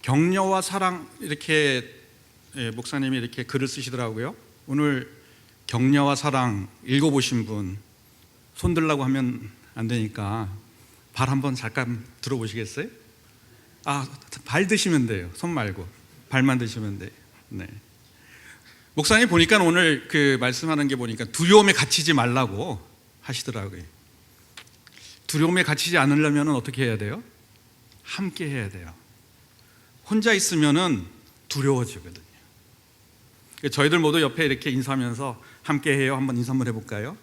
격려와 사랑 이렇게 목사님이 이렇게 글을 쓰시더라고요. 오늘 격려와 사랑 읽어보신 분 손 들라고 하면 안 되니까 발 한번 잠깐 들어보시겠어요? 발 드시면 돼요. 손 말고 발만 드시면 돼요. 네. 목사님 보니까 오늘 그 말씀하는 게 보니까 두려움에 갇히지 말라고 하시더라고요. 두려움에 갇히지 않으려면 어떻게 해야 돼요? 함께 해야 돼요. 혼자 있으면은 두려워지거든요. 저희들 모두 옆에 이렇게 인사하면서 함께 해요. 한번 인사 한번 해볼까요?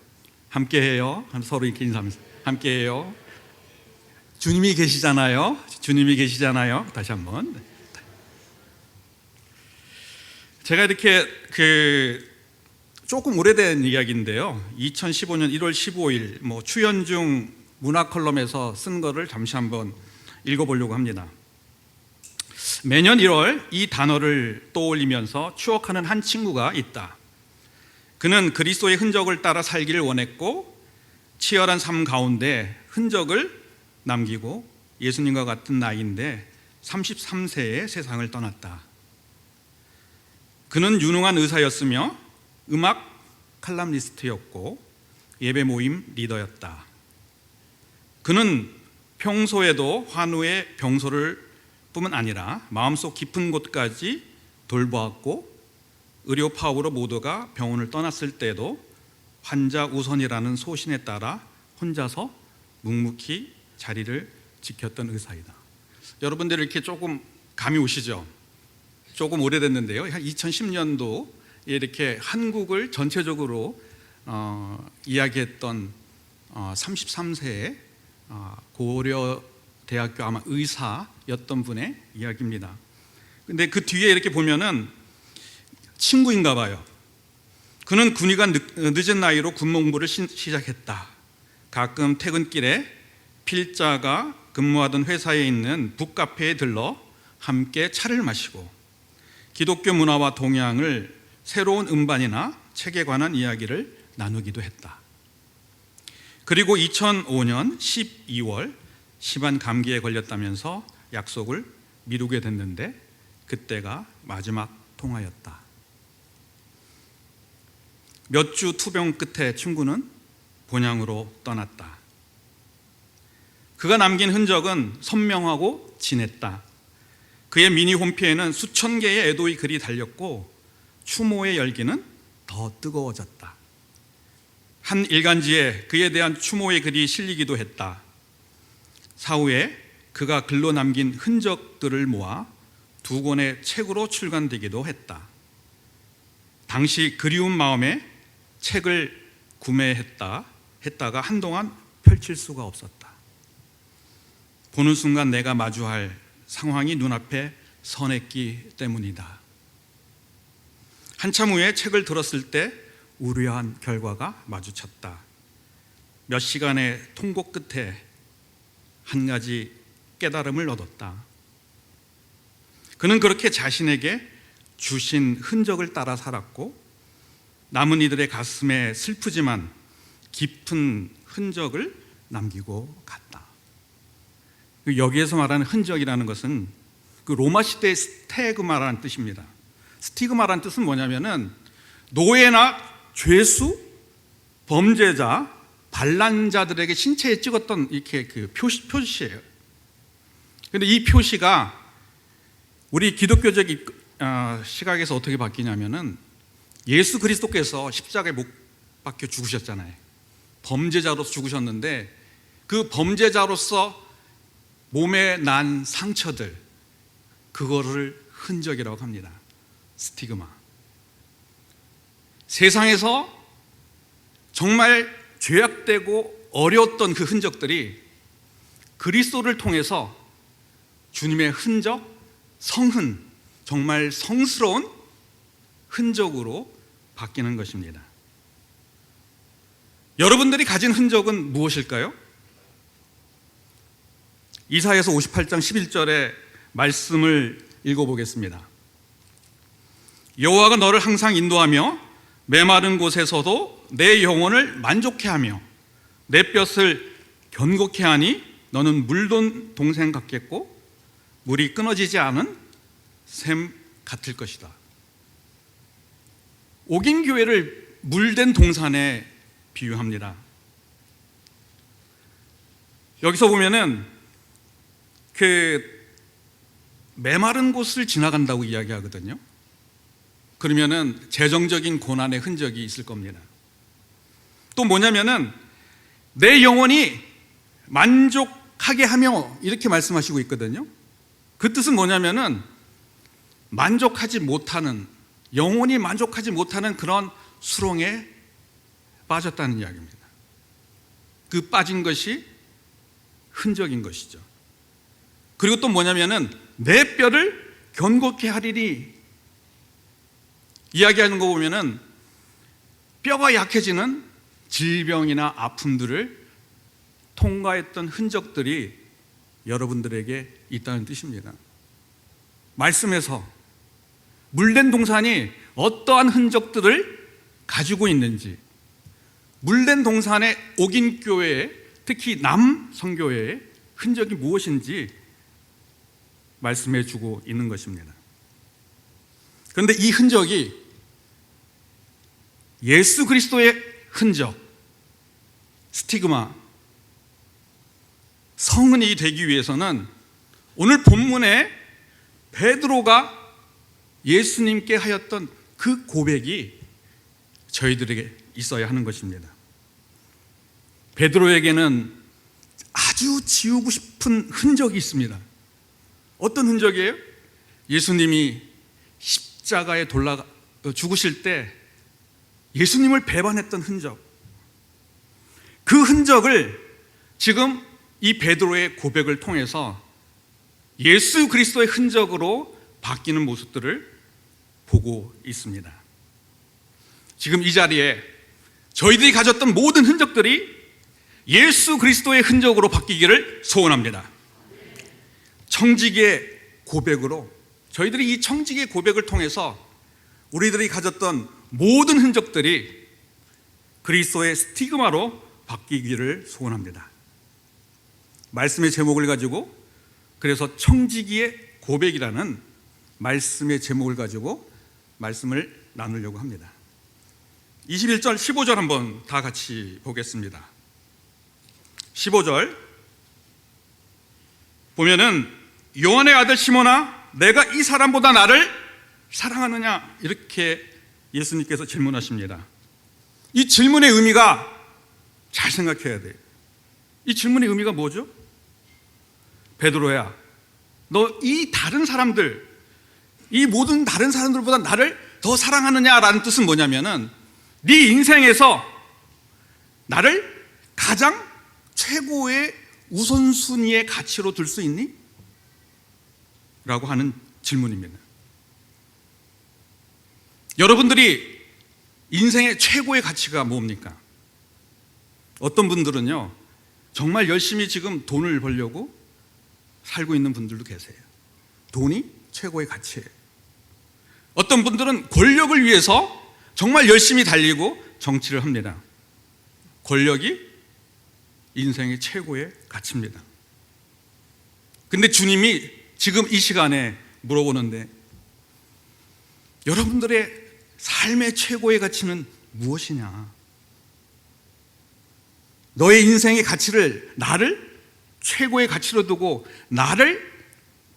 함께 해요. 서로 이렇게 인사하면서 함께 해요. 주님이 계시잖아요. 주님이 계시잖아요. 다시 한번. 제가 이렇게 조금 오래된 이야기인데요. 2015년 1월 15일 추현중 문화 컬럼에서 쓴 거를 잠시 한번 읽어보려고 합니다. 매년 1월 이 단어를 떠올리면서 추억하는 한 친구가 있다. 그는 그리스도의 흔적을 따라 살기를 원했고 치열한 삶 가운데 흔적을 남기고 예수님과 같은 나이인데 33세에 세상을 떠났다. 그는 유능한 의사였으며 음악 칼럼니스트였고 예배 모임 리더였다. 그는 평소에도 환우의 병소를 뿐만 아니라 마음속 깊은 곳까지 돌보았고 의료 파업으로 모두가 병원을 떠났을 때도 환자 우선이라는 소신에 따라 혼자서 묵묵히 자리를 지켰던 의사이다. 여러분들 이렇게 조금 감이 오시죠? 조금 오래됐는데요. 한 2010년도에 이렇게 한국을 전체적으로 이야기했던 33세의 고려대학교 아마 의사였던 분의 이야기입니다. 근데 그 뒤에 이렇게 보면은 친구인가 봐요. 그는 군의가 늦은 나이로 군목무를 시작했다. 가끔 퇴근길에 필자가 근무하던 회사에 있는 북카페에 들러 함께 차를 마시고 기독교 문화와 동양을 새로운 음반이나 책에 관한 이야기를 나누기도 했다. 그리고 2005년 12월 심한 감기에 걸렸다면서 약속을 미루게 됐는데 그때가 마지막 통화였다. 몇 주 투병 끝에 친구는 본향으로 떠났다. 그가 남긴 흔적은 선명하고 진했다. 그의 미니 홈피에는 수천 개의 애도의 글이 달렸고 추모의 열기는 더 뜨거워졌다. 한 일간지에 그에 대한 추모의 글이 실리기도 했다. 사후에 그가 글로 남긴 흔적들을 모아 2권의 책으로 출간되기도 했다. 당시 그리운 마음에 책을 구매했다가 한동안 펼칠 수가 없었다. 보는 순간 내가 마주할 상황이 눈앞에 선했기 때문이다. 한참 후에 책을 들었을 때 우려한 결과가 마주쳤다. 몇 시간의 통곡 끝에 한 가지 깨달음을 얻었다. 그는 그렇게 자신에게 주신 흔적을 따라 살았고 남은 이들의 가슴에 슬프지만 깊은 흔적을 남기고 갔다. 여기에서 말하는 흔적이라는 것은 그 로마 시대의 스티그마라는 뜻입니다. 스티그마라는 뜻은 뭐냐면은 노예나 죄수, 범죄자, 반란자들에게 신체에 찍었던 이렇게 그 표시예요. 그런데 이 표시가 우리 기독교적 시각에서 어떻게 바뀌냐면은 예수 그리스도께서 십자가에 못 박혀 죽으셨잖아요. 범죄자로서 죽으셨는데 그 범죄자로서 몸에 난 상처들, 그거를 흔적이라고 합니다. 스티그마. 세상에서 정말 죄악되고 어려웠던 그 흔적들이 그리스도를 통해서 주님의 흔적, 성흔, 정말 성스러운 흔적으로 바뀌는 것입니다. 여러분들이 가진 흔적은 무엇일까요? 이사야서 58장 11절의 말씀을 읽어보겠습니다. 여호와가 너를 항상 인도하며 메마른 곳에서도 내 영혼을 만족해 하며 내 뼈를 견고케 하니 너는 물돈 동생 같겠고 물이 끊어지지 않은 셈 같을 것이다. 옥인교회를 물된 동산에 비유합니다. 여기서 보면은 메마른 곳을 지나간다고 이야기하거든요. 그러면은 재정적인 고난의 흔적이 있을 겁니다. 또 뭐냐면은 내 영혼이 만족하게 하며 이렇게 말씀하시고 있거든요. 그 뜻은 뭐냐면은 만족하지 못하는, 영혼이 만족하지 못하는 그런 수렁에 빠졌다는 이야기입니다. 그 빠진 것이 흔적인 것이죠. 그리고 또 뭐냐면은 내 뼈를 견고케 하리니, 이야기하는 거 보면은 뼈가 약해지는 질병이나 아픔들을 통과했던 흔적들이 여러분들에게 있다는 뜻입니다. 말씀에서 물된 동산이 어떠한 흔적들을 가지고 있는지, 물된 동산의 옥인교회에, 특히 남성교회의 흔적이 무엇인지 말씀해 주고 있는 것입니다. 그런데 이 흔적이 예수 그리스도의 흔적, 스티그마, 성은이 되기 위해서는 오늘 본문에 베드로가 예수님께 하였던 그 고백이 저희들에게 있어야 하는 것입니다. 베드로에게는 아주 지우고 싶은 흔적이 있습니다. 어떤 흔적이에요? 예수님이 십자가에 죽으실 때 예수님을 배반했던 흔적, 그 흔적을 지금 이 베드로의 고백을 통해서 예수 그리스도의 흔적으로 바뀌는 모습들을 보고 있습니다. 지금 이 자리에 저희들이 가졌던 모든 흔적들이 예수 그리스도의 흔적으로 바뀌기를 소원합니다. 청지기의 고백으로, 저희들이 이 청지기의 고백을 통해서 우리들이 가졌던 모든 흔적들이 그리스도의 스티그마로 바뀌기를 소원합니다. 말씀의 제목을 가지고, 그래서 청지기의 고백이라는 말씀의 제목을 가지고 말씀을 나누려고 합니다. 21절, 15절 한번 다 같이 보겠습니다. 15절 보면은 요한의 아들 시몬아, 내가 이 사람보다 나를 사랑하느냐, 이렇게 예수님께서 질문하십니다. 이 질문의 의미가 잘 생각해야 돼요. 이 질문의 의미가 뭐죠? 베드로야, 너 이 다른 사람들, 이 모든 다른 사람들보다 나를 더 사랑하느냐라는 뜻은 뭐냐면은 네 인생에서 나를 가장 최고의 우선순위의 가치로 둘 수 있니? 라고 하는 질문입니다. 여러분들이 인생의 최고의 가치가 뭡니까? 어떤 분들은요, 정말 열심히 지금 돈을 벌려고 살고 있는 분들도 계세요. 돈이 최고의 가치예요. 어떤 분들은 권력을 위해서 정말 열심히 달리고 정치를 합니다. 권력이 인생의 최고의 가치입니다. 근데 주님이 지금 이 시간에 물어보는데, 여러분들의 삶의 최고의 가치는 무엇이냐? 너의 인생의 가치를, 나를 최고의 가치로 두고 나를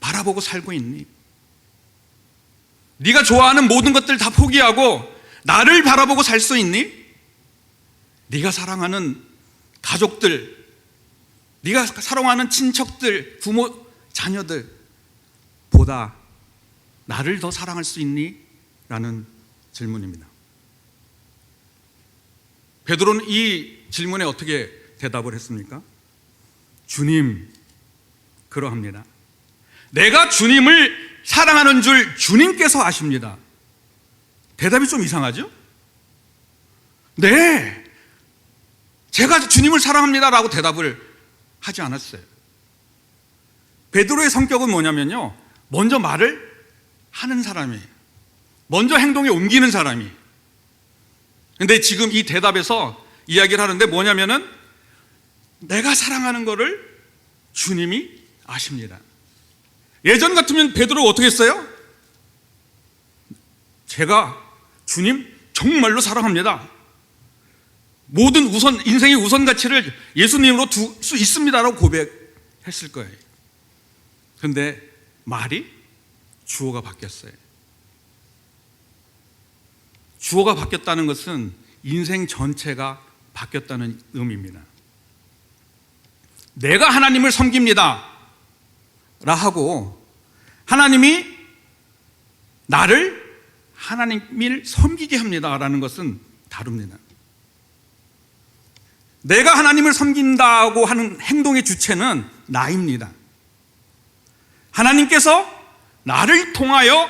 바라보고 살고 있니? 네가 좋아하는 모든 것들 다 포기하고 나를 바라보고 살 수 있니? 네가 사랑하는 가족들, 네가 사랑하는 친척들, 부모, 자녀들 보다 나를 더 사랑할 수 있니? 라는 질문입니다. 베드로는 이 질문에 어떻게 대답을 했습니까? 주님, 그러합니다. 내가 주님을 사랑하는 줄 주님께서 아십니다. 대답이 좀 이상하죠? 네, 제가 주님을 사랑합니다 라고 대답을 하지 않았어요. 베드로의 성격은 뭐냐면요, 먼저 말을 하는 사람이, 먼저 행동에 옮기는 사람이. 근데 지금 이 대답에서 이야기를 하는데 뭐냐면은 내가 사랑하는 거를 주님이 아십니다. 예전 같으면 베드로가 어떻게 했어요? 제가 주님 정말로 사랑합니다. 모든 인생의 우선 가치를 예수님으로 둘 수 있습니다라고 고백했을 거예요. 그런데 말이 주어가 바뀌었어요. 주어가 바뀌었다는 것은 인생 전체가 바뀌었다는 의미입니다. 내가 하나님을 섬깁니다 라 하고 하나님이 나를 하나님을 섬기게 합니다 라는 것은 다릅니다. 내가 하나님을 섬긴다고 하는 행동의 주체는 나입니다. 하나님께서 나를 통하여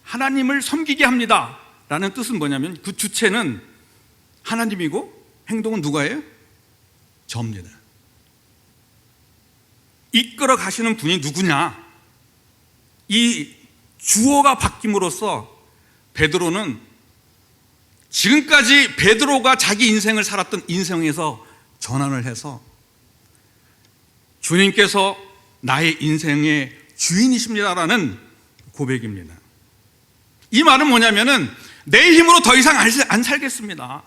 하나님을 섬기게 합니다 라는 뜻은 뭐냐면 그 주체는 하나님이고 행동은 누가예요? 저입니다. 이끌어 가시는 분이 누구냐? 이 주어가 바뀜으로써 베드로는 지금까지 베드로가 자기 인생을 살았던 인생에서 전환을 해서 주님께서 나의 인생의 주인이십니다라는 고백입니다. 이 말은 뭐냐면은 내 힘으로 더 이상 안 살겠습니다.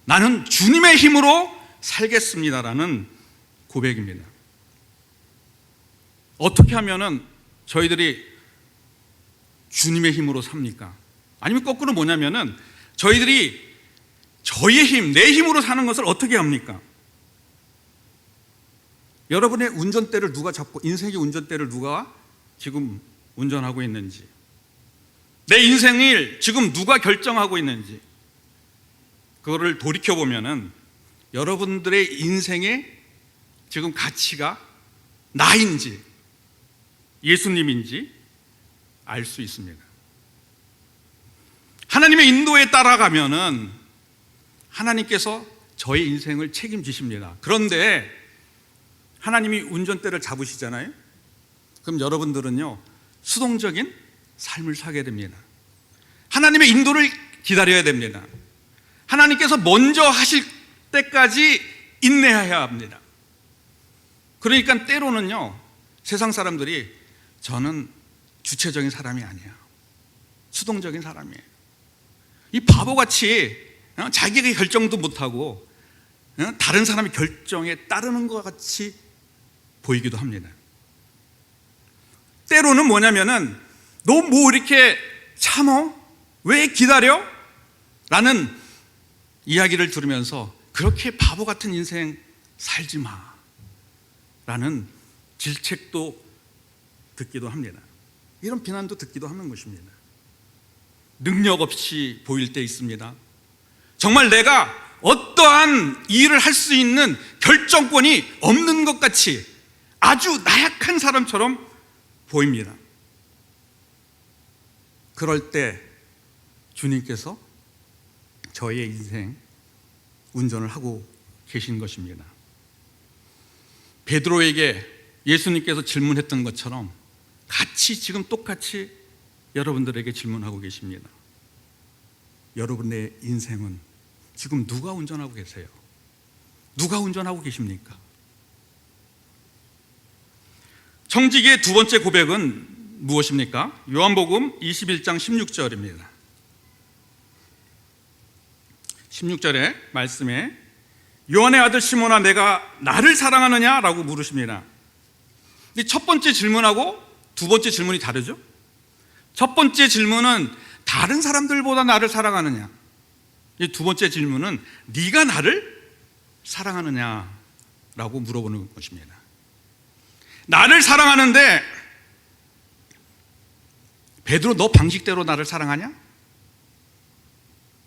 나는 주님의 힘으로 살겠습니다라는 고백입니다. 어떻게 하면은 저희들이 주님의 힘으로 삽니까? 아니면 거꾸로 뭐냐면은 저희들이 저희의 힘, 내 힘으로 사는 것을 어떻게 합니까? 여러분의 운전대를 누가 잡고 인생의 운전대를 누가 지금 운전하고 있는지, 내 인생을 지금 누가 결정하고 있는지 그거를 돌이켜보면은 여러분들의 인생의 지금 가치가 나인지 예수님인지 알 수 있습니다. 하나님의 인도에 따라가면은 하나님께서 저의 인생을 책임지십니다. 그런데 하나님이 운전대를 잡으시잖아요. 그럼 여러분들은요 수동적인 삶을 살게 됩니다. 하나님의 인도를 기다려야 됩니다. 하나님께서 먼저 하실 때까지 인내해야 합니다. 그러니까 때로는요 세상 사람들이 저는 주체적인 사람이 아니에요, 수동적인 사람이에요, 이 바보같이 자기가 결정도 못하고 다른 사람의 결정에 따르는 것 같이 보이기도 합니다. 때로는 뭐냐면은 너 뭐 이렇게 참어? 왜 기다려? 라는 이야기를 들으면서 그렇게 바보 같은 인생 살지 마 라는 질책도 듣기도 합니다. 이런 비난도 듣기도 하는 것입니다. 능력 없이 보일 때 있습니다. 정말 내가 어떠한 일을 할 수 있는 결정권이 없는 것 같이 아주 나약한 사람처럼 보입니다. 그럴 때 주님께서 저의 인생 운전을 하고 계신 것입니다. 베드로에게 예수님께서 질문했던 것처럼 같이 지금 똑같이 여러분들에게 질문하고 계십니다. 여러분의 인생은 지금 누가 운전하고 계세요? 누가 운전하고 계십니까? 청지기의 두 번째 고백은 무엇입니까? 요한복음 21장 16절입니다. 16절의 말씀에 요한의 아들 시몬아 내가 나를 사랑하느냐? 라고 물으십니다. 첫 번째 질문하고 두 번째 질문이 다르죠? 첫 번째 질문은 다른 사람들보다 나를 사랑하느냐? 두 번째 질문은 네가 나를 사랑하느냐? 라고 물어보는 것입니다. 나를 사랑하는데 베드로 너 방식대로 나를 사랑하냐?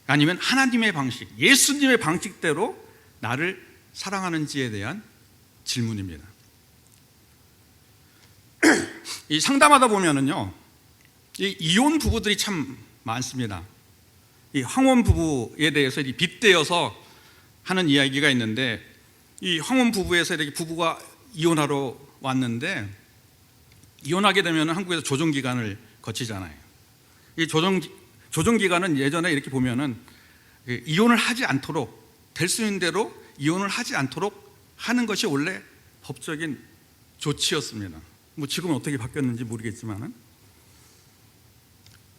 아니면 하나님의 방식, 예수님의 방식대로 나를 사랑하는지에 대한 질문입니다. 이 상담하다 보면은요, 이 이혼 부부들이 참 많습니다. 이 황혼 부부에 대해서 빗대어서 하는 이야기가 있는데, 이 황혼 부부에서 이렇게 부부가 이혼하러 왔는데, 이혼하게 되면 한국에서 조정 기간을 거치잖아요. 이 조정 기간은 예전에 이렇게 보면은 이혼을 하지 않도록, 될 수 있는 대로 이혼을 하지 않도록 하는 것이 원래 법적인 조치였습니다. 뭐 지금은 어떻게 바뀌었는지 모르겠지만은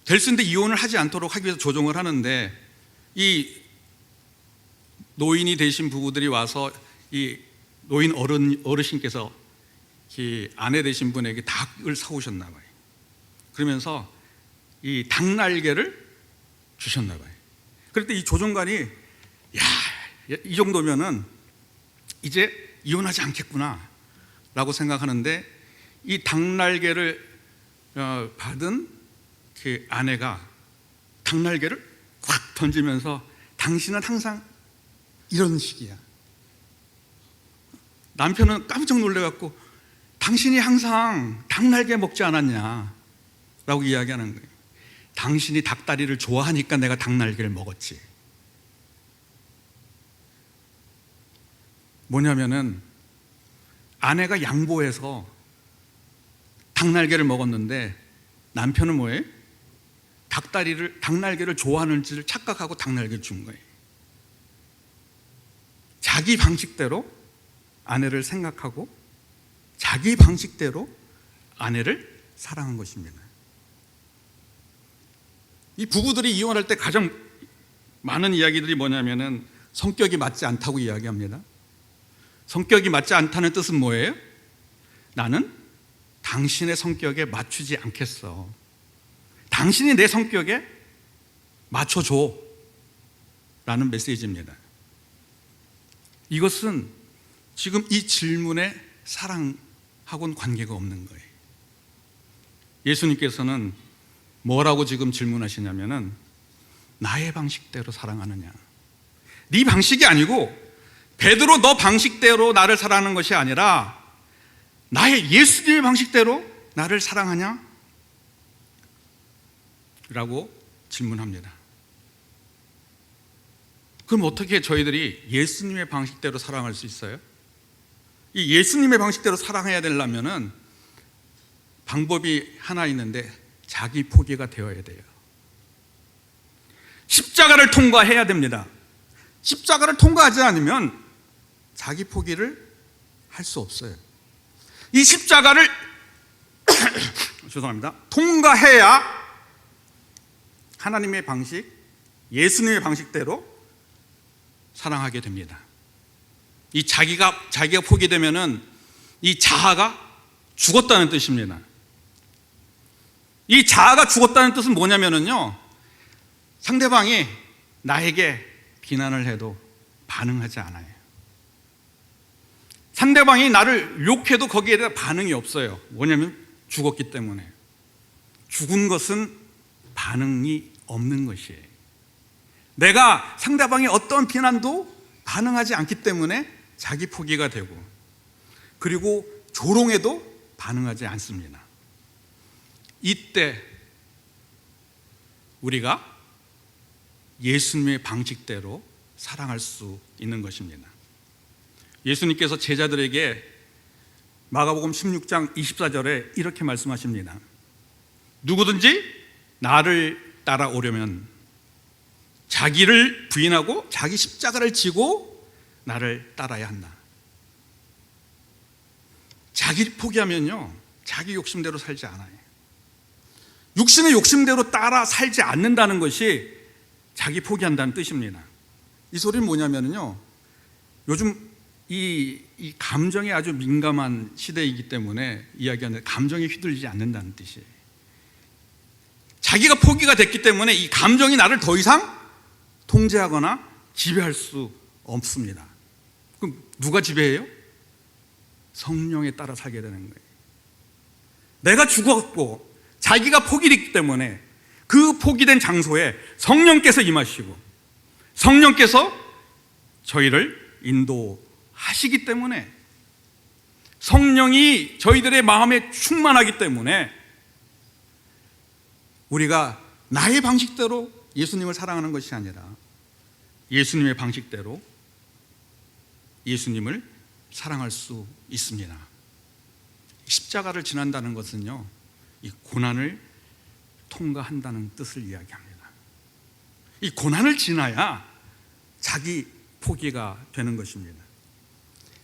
될 수 있는데 이혼을 하지 않도록 하기 위해서 조정을 하는데, 이 노인이 되신 부부들이 와서 이 노인 어르신께서 이 아내 되신 분에게 닭을 사오셨나 봐요. 그러면서 이 닭날개를 주셨나 봐요. 그럴 때 이 조정관이, 야, 이 정도면은 이제 이혼하지 않겠구나 라고 생각하는데, 이 닭날개를 받은 그 아내가 닭날개를 꽉 던지면서, 당신은 항상 이런 식이야. 남편은 깜짝 놀래갖고, 당신이 항상 닭날개 먹지 않았냐 라고 이야기하는 거예요. 당신이 닭다리를 좋아하니까 내가 닭날개를 먹었지. 뭐냐면은, 아내가 양보해서 닭날개를 먹었는데 남편은 뭐예요? 닭날개를 좋아하는지를 착각하고 닭날개를 준 거예요. 자기 방식대로 아내를 생각하고 자기 방식대로 아내를 사랑한 것입니다. 이 부부들이 이혼할 때 가장 많은 이야기들이 뭐냐면은, 성격이 맞지 않다고 이야기합니다. 성격이 맞지 않다는 뜻은 뭐예요? 나는 당신의 성격에 맞추지 않겠어. 당신이 내 성격에 맞춰줘 라는 메시지입니다. 이것은 지금 이 질문에 사랑하고는 관계가 없는 거예요. 예수님께서는 뭐라고 지금 질문하시냐면은, 나의 방식대로 사랑하느냐. 네 방식이 아니고, 베드로 너 방식대로 나를 사랑하는 것이 아니라 나의 예수님의 방식대로 나를 사랑하냐? 라고 질문합니다. 그럼 어떻게 저희들이 예수님의 방식대로 사랑할 수 있어요? 이 예수님의 방식대로 사랑해야 되려면은 방법이 하나 있는데, 자기 포기가 되어야 돼요. 십자가를 통과해야 됩니다. 십자가를 통과하지 않으면 자기 포기를 할 수 없어요. 이 십자가를 죄송합니다. 통과해야 하나님의 방식, 예수님의 방식대로 사랑하게 됩니다. 이 자기가 포기되면은 이 자아가 죽었다는 뜻입니다. 이 자아가 죽었다는 뜻은 뭐냐면요, 상대방이 나에게 비난을 해도 반응하지 않아요. 상대방이 나를 욕해도 거기에 대한 반응이 없어요. 뭐냐면 죽었기 때문에. 죽은 것은 반응이 없는 것이에요. 내가 상대방의 어떤 비난도 반응하지 않기 때문에 자기 포기가 되고, 그리고 조롱에도 반응하지 않습니다. 이때 우리가 예수님의 방식대로 사랑할 수 있는 것입니다. 예수님께서 제자들에게 마가복음 16장 24절에 이렇게 말씀하십니다. 누구든지 나를 따라오려면 자기를 부인하고 자기 십자가를 지고 나를 따라야 한다. 자기 포기하면요, 자기 욕심대로 살지 않아요. 육신의 욕심대로 따라 살지 않는다는 것이 자기 포기한다는 뜻입니다. 이 소리는 뭐냐면요, 요즘 이 감정에 아주 민감한 시대이기 때문에 이야기하는, 감정에 휘둘리지 않는다는 뜻이에요. 자기가 포기가 됐기 때문에 이 감정이 나를 더 이상 통제하거나 지배할 수 없습니다. 그럼 누가 지배해요? 성령에 따라 살게 되는 거예요. 내가 죽었고 자기가 포기했기 때문에 그 포기된 장소에 성령께서 임하시고 성령께서 저희를 인도하시기 때문에, 성령이 저희들의 마음에 충만하기 때문에 우리가 나의 방식대로 예수님을 사랑하는 것이 아니라 예수님의 방식대로 예수님을 사랑할 수 있습니다. 십자가를 지난다는 것은요, 이 고난을 통과한다는 뜻을 이야기합니다. 이 고난을 지나야 자기 포기가 되는 것입니다.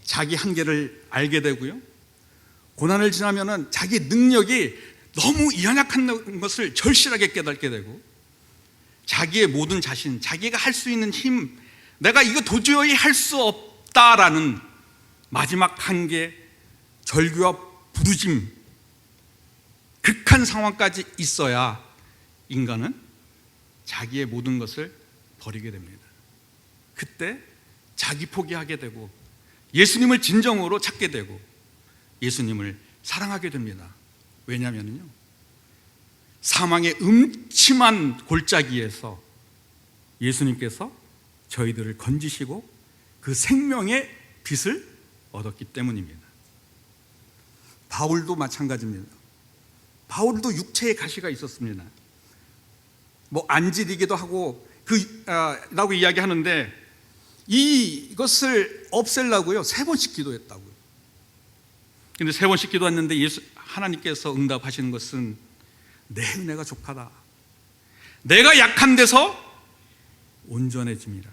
자기 한계를 알게 되고요, 고난을 지나면은 자기 능력이 너무 연약한 것을 절실하게 깨닫게 되고 자기의 모든 자신, 자기가 할 수 있는 힘, 내가 이거 도저히 할 수 없다라는 마지막 한계, 절규와 부르짐, 극한 상황까지 있어야 인간은 자기의 모든 것을 버리게 됩니다. 그때 자기 포기하게 되고 예수님을 진정으로 찾게 되고 예수님을 사랑하게 됩니다. 왜냐하면요, 사망의 음침한 골짜기에서 예수님께서 저희들을 건지시고 그 생명의 빛을 얻었기 때문입니다. 바울도 마찬가지입니다. 바울도 육체의 가시가 있었습니다. 뭐 안질이기도 하고 라고 이야기하는데 이것을 없애려고요 3번씩 기도했다고요. 근데 3번씩 기도했는데 하나님께서 응답하시는 것은 내 은혜가 족하다. 내가 약한 데서 온전해집니다.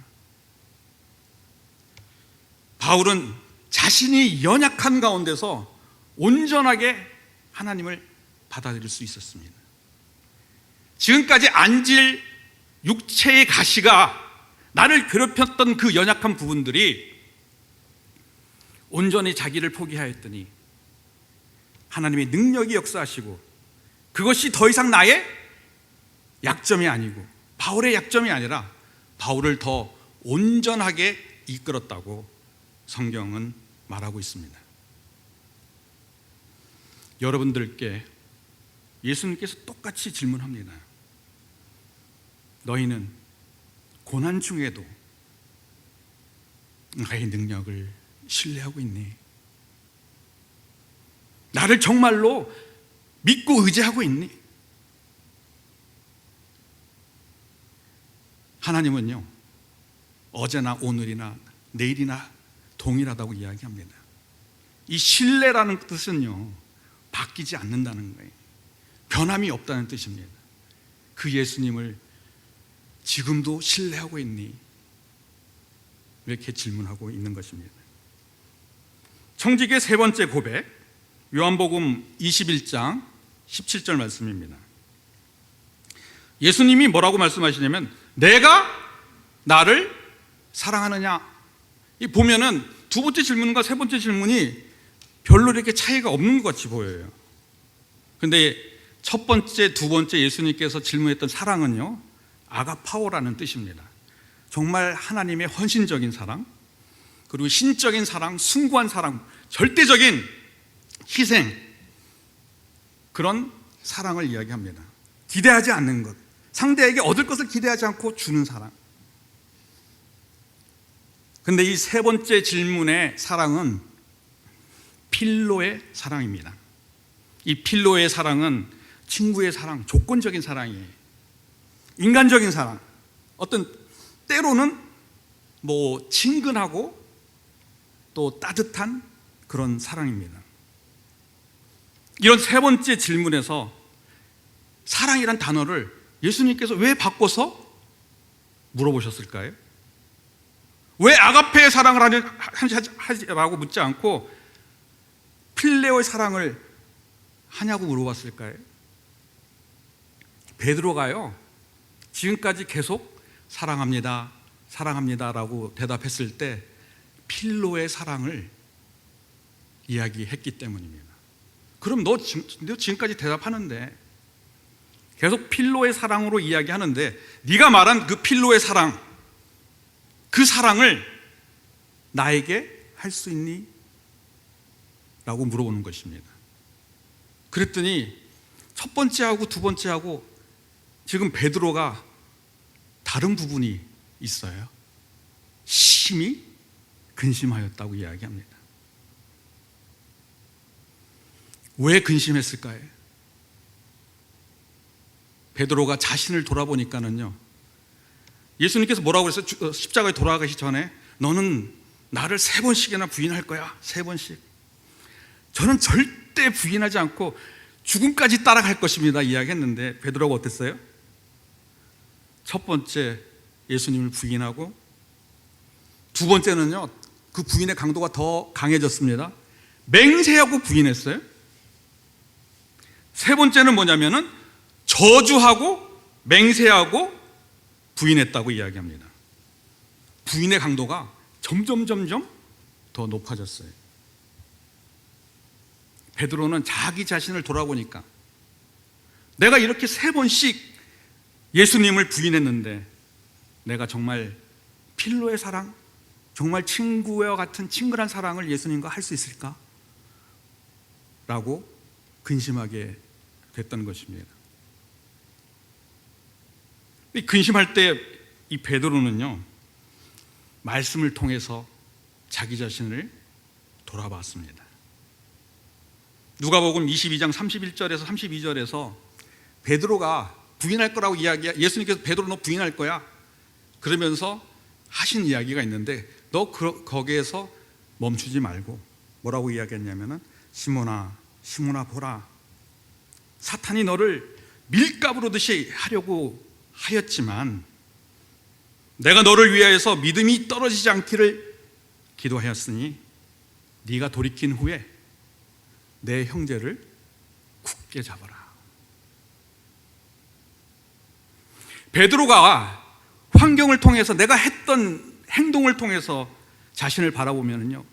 바울은 자신이 연약한 가운데서 온전하게 하나님을 받아들일 수 있었습니다. 지금까지 안질 육체의 가시가 나를 괴롭혔던 그 연약한 부분들이 온전히 자기를 포기하였더니 하나님의 능력이 역사하시고 그것이 더 이상 나의 약점이 아니고 바울의 약점이 아니라 바울을 더 온전하게 이끌었다고 성경은 말하고 있습니다. 여러분들께 예수님께서 똑같이 질문합니다. 너희는 고난 중에도 나의 능력을 신뢰하고 있니? 나를 정말로 믿고 의지하고 있니? 하나님은요, 어제나 오늘이나 내일이나 동일하다고 이야기합니다. 이 신뢰라는 뜻은요, 바뀌지 않는다는 거예요. 변함이 없다는 뜻입니다. 그 예수님을 지금도 신뢰하고 있니? 이렇게 질문하고 있는 것입니다. 청지기의 3번째 고백, 요한복음 21장 17절 말씀입니다. 예수님이 뭐라고 말씀하시냐면 내가 나를 사랑하느냐. 이 보면은 2번째 질문과 3번째 질문이 별로 이렇게 차이가 없는 것 같이 보여요. 근데 1번째, 2번째 예수님께서 질문했던 사랑은요, 아가파오라는 뜻입니다. 정말 하나님의 헌신적인 사랑, 그리고 신적인 사랑, 숭고한 사랑, 절대적인 희생, 그런 사랑을 이야기합니다. 기대하지 않는 것, 상대에게 얻을 것을 기대하지 않고 주는 사랑. 근데 이 3번째 질문의 사랑은 필로의 사랑입니다. 이 필로의 사랑은 친구의 사랑, 조건적인 사랑이에요. 인간적인 사랑, 어떤 때로는 뭐 친근하고 또 따뜻한 그런 사랑입니다. 이런 3번째 질문에서 사랑이란 단어를 예수님께서 왜 바꿔서 물어보셨을까요? 왜 아가페의 사랑을 하라고 묻지 않고 필레오의 사랑을 하냐고 물어봤을까요? 베드로가요, 지금까지 계속 사랑합니다, 사랑합니다라고 대답했을 때 필로의 사랑을 이야기했기 때문입니다. 그럼 너 지금까지 대답하는데 계속 필로의 사랑으로 이야기하는데 네가 말한 그 필로의 사랑, 그 사랑을 나에게 할 수 있니? 라고 물어보는 것입니다. 그랬더니 1번째하고 2번째하고 지금 베드로가 다른 부분이 있어요. 심히 근심하였다고 이야기합니다. 왜 근심했을까요? 베드로가 자신을 돌아보니까는요, 예수님께서 뭐라고 그랬어요? 십자가에 돌아가기 전에 너는 나를 3번씩이나 부인할 거야. 3번씩. 저는 절대 부인하지 않고 죽음까지 따라갈 것입니다 이야기했는데 베드로가 어땠어요? 1번째 예수님을 부인하고 2번째는요, 그 부인의 강도가 더 강해졌습니다. 맹세하고 부인했어요. 세 번째는 뭐냐면은 저주하고 맹세하고 부인했다고 이야기합니다. 부인의 강도가 점점 더 높아졌어요. 베드로는 자기 자신을 돌아보니까 내가 이렇게 세 번씩 예수님을 부인했는데 내가 정말 필로의 사랑, 정말 친구와 같은 친근한 사랑을 예수님과 할 수 있을까? 라고 근심하게 됐던 것입니다. 이 근심할 때 이 베드로는요, 말씀을 통해서 자기 자신을 돌아봤습니다. 누가복음 22장 31절에서 32절에서 베드로가 부인할 거라고 예수님께서 베드로 너 부인할 거야 그러면서 하신 이야기가 있는데 너 거기에서 멈추지 말고 뭐라고 이야기했냐면은 시몬아 보라, 사탄이 너를 밀가부로 듯이 하려고 하였지만 내가 너를 위하여서 믿음이 떨어지지 않기를 기도하였으니 네가 돌이킨 후에 내 형제를 굳게 잡아라. 베드로가 환경을 통해서 내가 했던 행동을 통해서 자신을 바라보면요,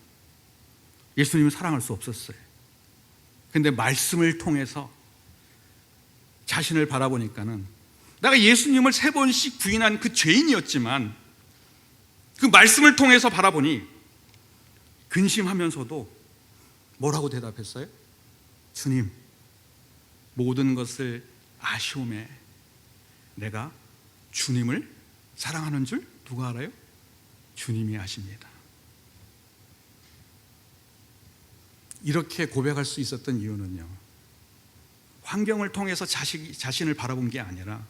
예수님을 사랑할 수 없었어요. 근데 말씀을 통해서 자신을 바라보니까는 내가 예수님을 세 번씩 부인한 그 죄인이었지만 그 말씀을 통해서 바라보니 근심하면서도 뭐라고 대답했어요? 주님, 모든 것을 아시오매 내가 주님을 사랑하는 줄 누가 알아요? 주님이 아십니다. 이렇게 고백할 수 있었던 이유는요, 환경을 통해서 자신을 바라본 게 아니라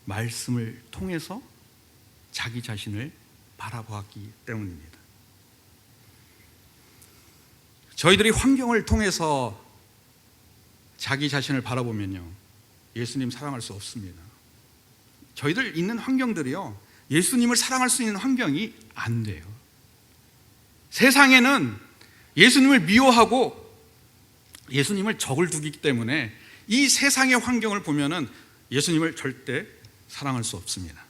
말씀을 통해서 자기 자신을 바라보았기 때문입니다. 저희들이 환경을 통해서 자기 자신을 바라보면요, 예수님 사랑할 수 없습니다. 저희들 있는 환경들이요, 예수님을 사랑할 수 있는 환경이 안 돼요. 세상에는 예수님을 미워하고 예수님을 적을 두기 때문에 이 세상의 환경을 보면은 예수님을 절대 사랑할 수 없습니다.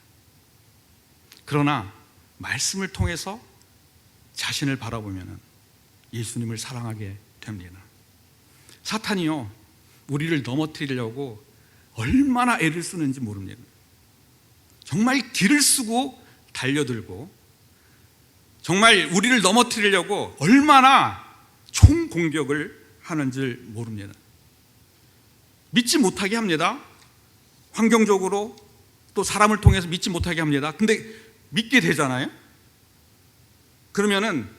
그러나 말씀을 통해서 자신을 바라보면은 예수님을 사랑하게 됩니다. 사탄이요, 우리를 넘어뜨리려고 얼마나 애를 쓰는지 모릅니다. 정말 길을 쓰고 달려들고 정말 우리를 넘어뜨리려고 얼마나 총공격을 하는지 모릅니다. 믿지 못하게 합니다. 환경적으로 또 사람을 통해서 믿지 못하게 합니다. 근데 믿게 되잖아요. 그러면은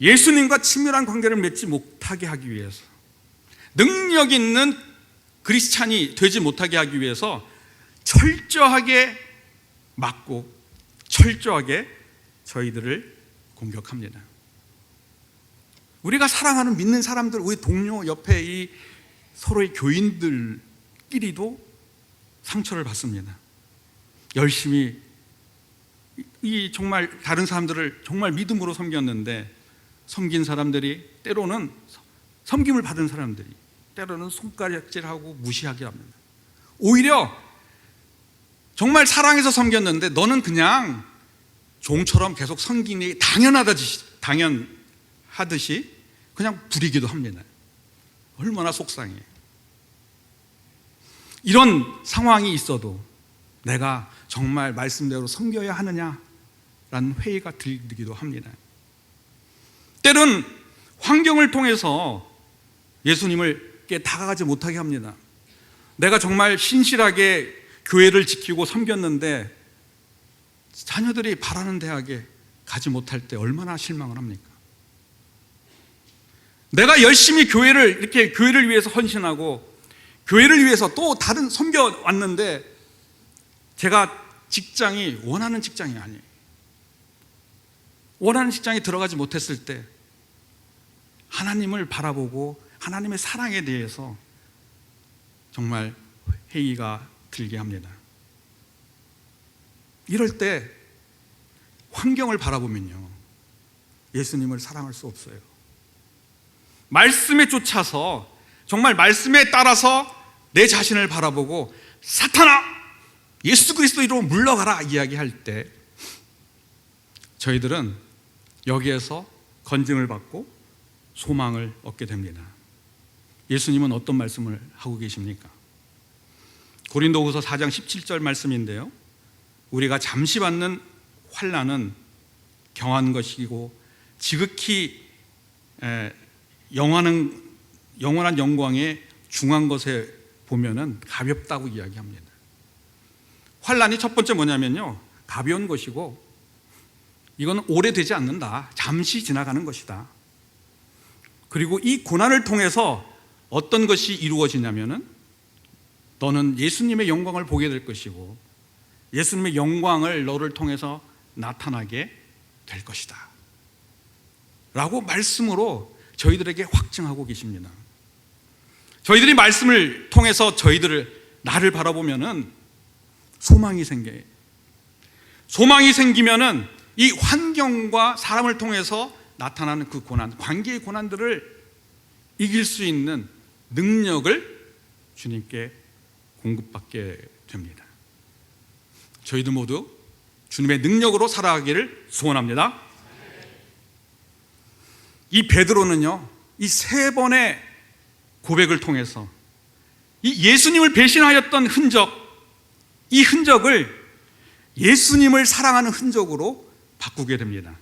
예수님과 친밀한 관계를 맺지 못하게 하기 위해서, 능력 있는 그리스찬이 되지 못하게 하기 위해서 철저하게 막고 철저하게 저희들을 공격합니다. 우리가 사랑하는 믿는 사람들, 우리 동료 옆에 이 서로의 교인들끼리도 상처를 받습니다. 열심히 정말 다른 사람들을 정말 믿음으로 섬겼는데 섬긴 사람들이 때로는 섬김을 받은 사람들이 때로는 손가락질하고 무시하게 합니다. 오히려 정말 사랑해서 섬겼는데 너는 그냥 종처럼 계속 섬기니 당연하듯이 그냥 부리기도 합니다. 얼마나 속상해. 이런 상황이 있어도 내가 정말 말씀대로 섬겨야 하느냐라는 회의가 들기도 합니다. 때론 환경을 통해서 예수님께 다가가지 못하게 합니다. 내가 정말 신실하게 교회를 지키고 섬겼는데 자녀들이 바라는 대학에 가지 못할 때 얼마나 실망을 합니까? 내가 열심히 교회를 위해서 헌신하고 교회를 위해서 또 다른 섬겨왔는데 제가 직장이 원하는 직장이 아니에요. 원하는 직장에 들어가지 못했을 때 하나님을 바라보고 하나님의 사랑에 대해서 정말 회의가 들게 합니다. 이럴 때 환경을 바라보면요, 예수님을 사랑할 수 없어요. 말씀에 쫓아서 정말 말씀에 따라서 내 자신을 바라보고 사탄아, 예수 그리스도 이름으로 물러가라 이야기할 때 저희들은 여기에서 건짐을 받고 소망을 얻게 됩니다. 예수님은 어떤 말씀을 하고 계십니까? 고린도후서 4장 17절 말씀인데요, 우리가 잠시 받는 환난은 경한 것이고 지극히 영원한 영광에 중한 것에 보면은 가볍다고 이야기합니다. 환난이 첫 번째 뭐냐면요, 가벼운 것이고 이건 오래되지 않는다, 잠시 지나가는 것이다. 그리고 이 고난을 통해서 어떤 것이 이루어지냐면은 너는 예수님의 영광을 보게 될 것이고 예수님의 영광을 너를 통해서 나타나게 될 것이다 라고 말씀으로 저희들에게 확증하고 계십니다. 저희들이 말씀을 통해서 나를 바라보면은 소망이 생겨요. 소망이 생기면은 이 환경과 사람을 통해서 나타나는 그 고난, 관계의 고난들을 이길 수 있는 능력을 주님께 공급받게 됩니다. 저희도 모두 주님의 능력으로 살아가기를 소원합니다. 이 베드로는요, 이 3번의 고백을 통해서 이 예수님을 배신하였던 흔적, 이 흔적을 예수님을 사랑하는 흔적으로 바꾸게 됩니다.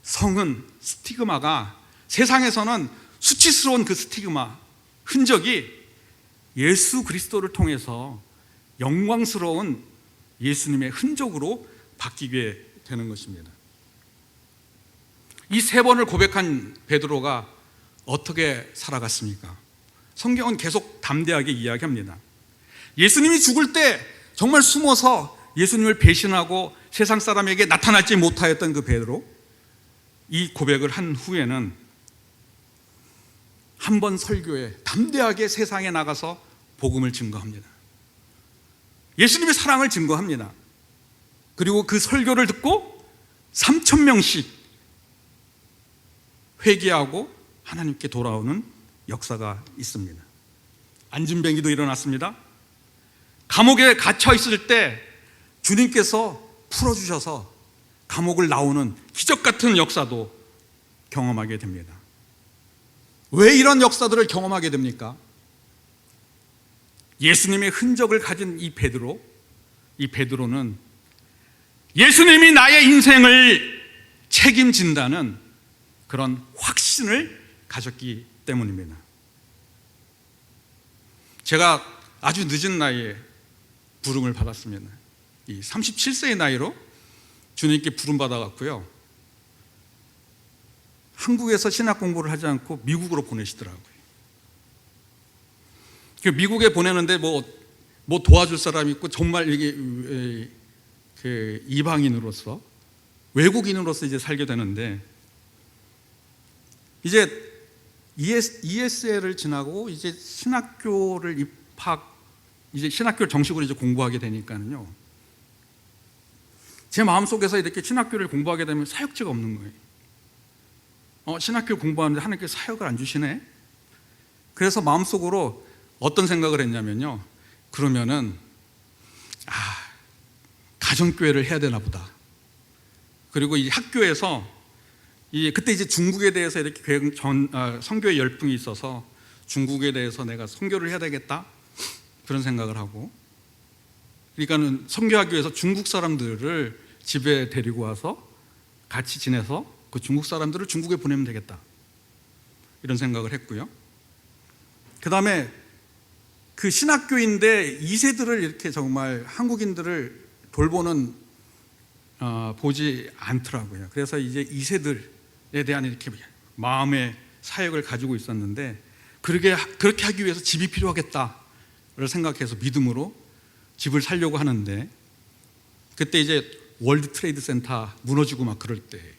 성은, 스티그마가 세상에서는 수치스러운 그 스티그마, 흔적이 예수 그리스도를 통해서 영광스러운 예수님의 흔적으로 바뀌게 되는 것입니다. 이 3번을 고백한 베드로가 어떻게 살아갔습니까? 성경은 계속 담대하게 이야기합니다. 예수님이 죽을 때 정말 숨어서 예수님을 배신하고 세상 사람에게 나타나지 못하였던 그 베드로, 이 고백을 한 후에는 한 번 설교에 담대하게 세상에 나가서 복음을 증거합니다. 예수님의 사랑을 증거합니다. 그리고 그 설교를 듣고 3,000명씩 회개하고 하나님께 돌아오는 역사가 있습니다. 안진뱅이도 일어났습니다. 감옥에 갇혀 있을 때 주님께서 풀어주셔서 감옥을 나오는 기적 같은 역사도 경험하게 됩니다. 왜 이런 역사들을 경험하게 됩니까? 예수님의 흔적을 가진 이 베드로는 예수님이 나의 인생을 책임진다는 그런 확신을 가졌기 때문입니다. 제가 아주 늦은 나이에 부름을 받았습니다. 이 37세의 나이로 주님께 부름 받아갔고요, 한국에서 신학 공부를 하지 않고 미국으로 보내시더라고요. 미국에 보내는데 뭐 도와줄 사람이 있고, 정말 이게 그 이방인으로서, 외국인으로서 이제 살게 되는데, 이제 ESL을 지나고 이제 신학교를 이제 신학교를 정식으로 이제 공부하게 되니까요, 제 마음속에서 이렇게 신학교를 공부하게 되면 사역지가 없는 거예요. 신학교 공부하는데 하나님께서 사역을 안 주시네. 그래서 마음속으로 어떤 생각을 했냐면요, 그러면은 가정교회를 해야 되나 보다. 그리고 이 학교에서 그때 이제 중국에 대해서 이렇게 선교의 열풍이 있어서 중국에 대해서 내가 선교를 해야 되겠다, 그런 생각을 하고, 그러니까는 선교학교에서 중국 사람들을 집에 데리고 와서 같이 지내서 그 중국 사람들을 중국에 보내면 되겠다, 이런 생각을 했고요. 그 다음에 그 신학교인데 2세들을 이렇게 정말 한국인들을 돌보는 보지 않더라고요. 그래서 이제 2세들에 대한 이렇게 마음의 사역을 가지고 있었는데, 그렇게 하기 위해서 집이 필요하겠다를 생각해서 믿음으로 집을 살려고 하는데, 그때 이제 월드 트레이드 센터 무너지고 막 그럴 때예요.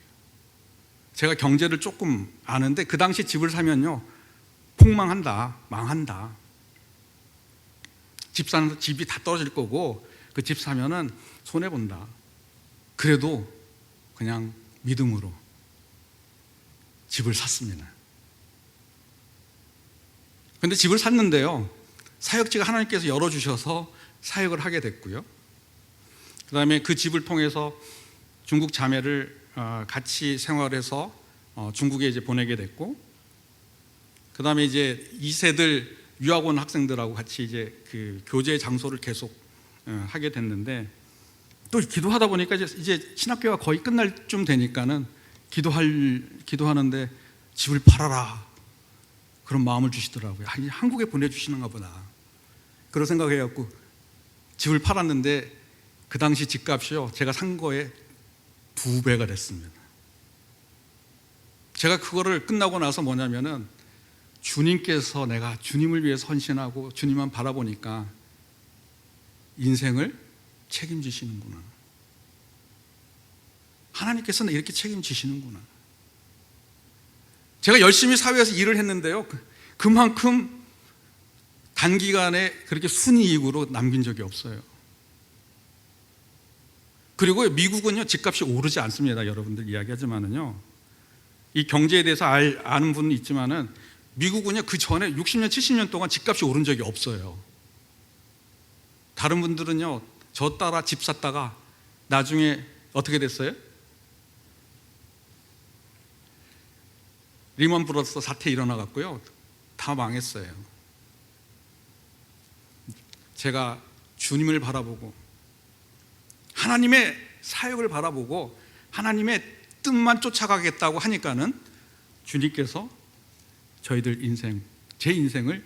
제가 경제를 조금 아는데 그 당시 집을 사면요, 폭망한다, 망한다, 집 사는 집이 다 떨어질 거고 그 집 사면은 손해 본다. 그래도 그냥 믿음으로 집을 샀습니다. 근데 집을 샀는데요, 사역지가 하나님께서 열어주셔서 사역을 하게 됐고요. 그 다음에 그 집을 통해서 중국 자매를 같이 생활해서 중국에 이제 보내게 됐고, 그 다음에 이제 2세들 유학원 학생들하고 같이 이제 그 교제 장소를 계속 하게 됐는데, 또 기도하다 보니까 이제 신학교가 거의 끝날 쯤 되니까는 기도하는데 집을 팔아라, 그런 마음을 주시더라고요. 한국에 보내주시는가 보다, 그런 생각해갖고 집을 팔았는데 그 당시 집값이요, 제가 산 거에 2배가 됐습니다. 제가 그거를 끝나고 나서 뭐냐면은, 주님께서 내가 주님을 위해서 헌신하고 주님만 바라보니까 인생을 책임지시는구나, 하나님께서는 이렇게 책임지시는구나. 제가 열심히 사회에서 일을 했는데요, 그만큼 단기간에 그렇게 순이익으로 남긴 적이 없어요. 그리고 미국은요, 집값이 오르지 않습니다. 여러분들 이야기하지만은요, 이 경제에 대해서 아는 분은 있지만은 미국은요, 그 전에 60년 70년 동안 집값이 오른 적이 없어요. 다른 분들은요, 저 따라 집 샀다가 나중에 어떻게 됐어요? 리먼 브러더스 사태 일어나 갖고요, 다 망했어요. 제가 주님을 바라보고 하나님의 사역을 바라보고 하나님의 뜻만 쫓아가겠다고 하니까는 주님께서 저희들 인생, 제 인생을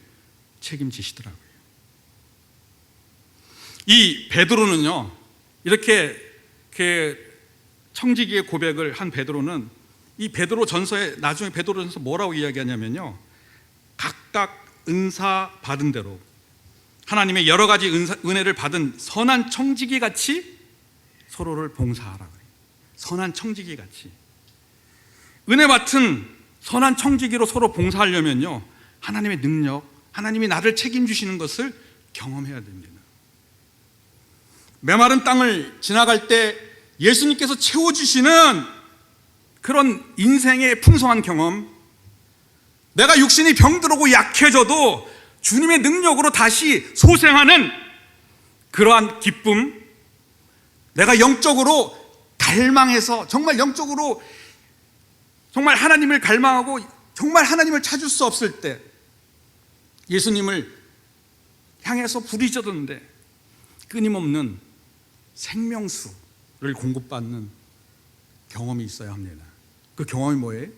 책임지시더라고요. 이 베드로는요, 이렇게 청지기의 고백을 한 베드로는, 이 베드로 전서에, 나중에 베드로 전서 뭐라고 이야기하냐면요, 각각 은사 받은 대로 하나님의 여러 가지 은혜를 받은 선한 청지기 같이 서로를 봉사하라. 선한 청지기 같이. 은혜 맡은 선한 청지기로 서로 봉사하려면요, 하나님의 능력, 하나님이 나를 책임주시는 것을 경험해야 됩니다. 메마른 땅을 지나갈 때 예수님께서 채워주시는 그런 인생의 풍성한 경험, 내가 육신이 병들고 약해져도 주님의 능력으로 다시 소생하는 그러한 기쁨, 내가 영적으로 갈망해서 정말 영적으로 정말 하나님을 갈망하고 정말 하나님을 찾을 수 없을 때 예수님을 향해서 부르짖었는데 끊임없는 생명수를 공급받는 경험이 있어야 합니다. 그 경험이 뭐예요?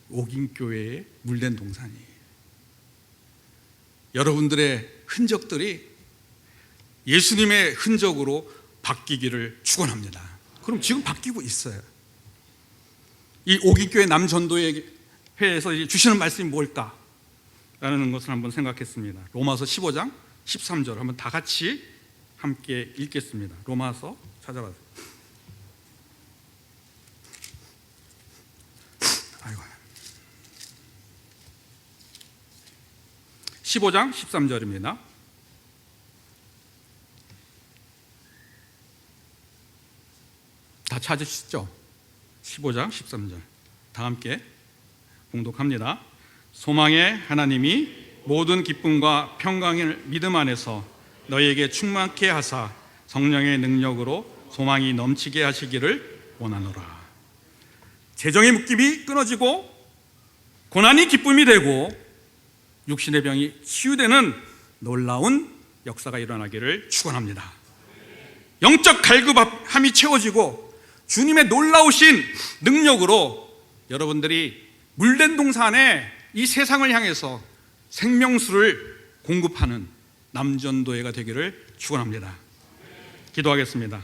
옥인교회의 물된 동산이에요. 여러분들의 흔적들이 예수님의 흔적으로 바뀌기를 축원합니다. 그럼 지금 바뀌고 있어요. 이 옥인교회 남전도회에서 주시는 말씀이 뭘까? 라는 것을 한번 생각했습니다. 로마서 15장 13절 한번 다 같이 함께 읽겠습니다. 로마서 찾아봐서. 아이고. 15장 13절입니다. 다 찾으시죠? 15장 13절 다 함께 봉독합니다. 소망의 하나님이 모든 기쁨과 평강을 믿음 안에서 너희에게 충만케 하사 성령의 능력으로 소망이 넘치게 하시기를 원하노라. 재정의 묶임이 끊어지고 고난이 기쁨이 되고 육신의 병이 치유되는 놀라운 역사가 일어나기를 축원합니다. 영적 갈급함이 채워지고 주님의 놀라우신 능력으로 여러분들이 물된 동산에 이 세상을 향해서 생명수를 공급하는 남전도회가 되기를 축원합니다. 기도하겠습니다.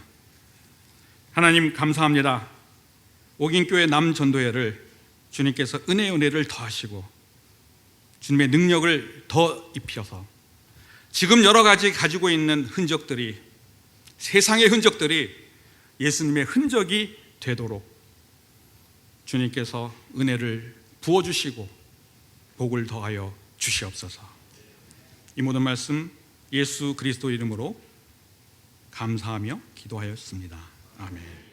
하나님 감사합니다. 옥인교회 남전도회를 주님께서 은혜를 더하시고 주님의 능력을 더 입혀서 지금 여러 가지 가지고 있는 흔적들이, 세상의 흔적들이 예수님의 흔적이 되도록 주님께서 은혜를 부어주시고 복을 더하여 주시옵소서. 이 모든 말씀 예수 그리스도 이름으로 감사하며 기도하였습니다. 아멘.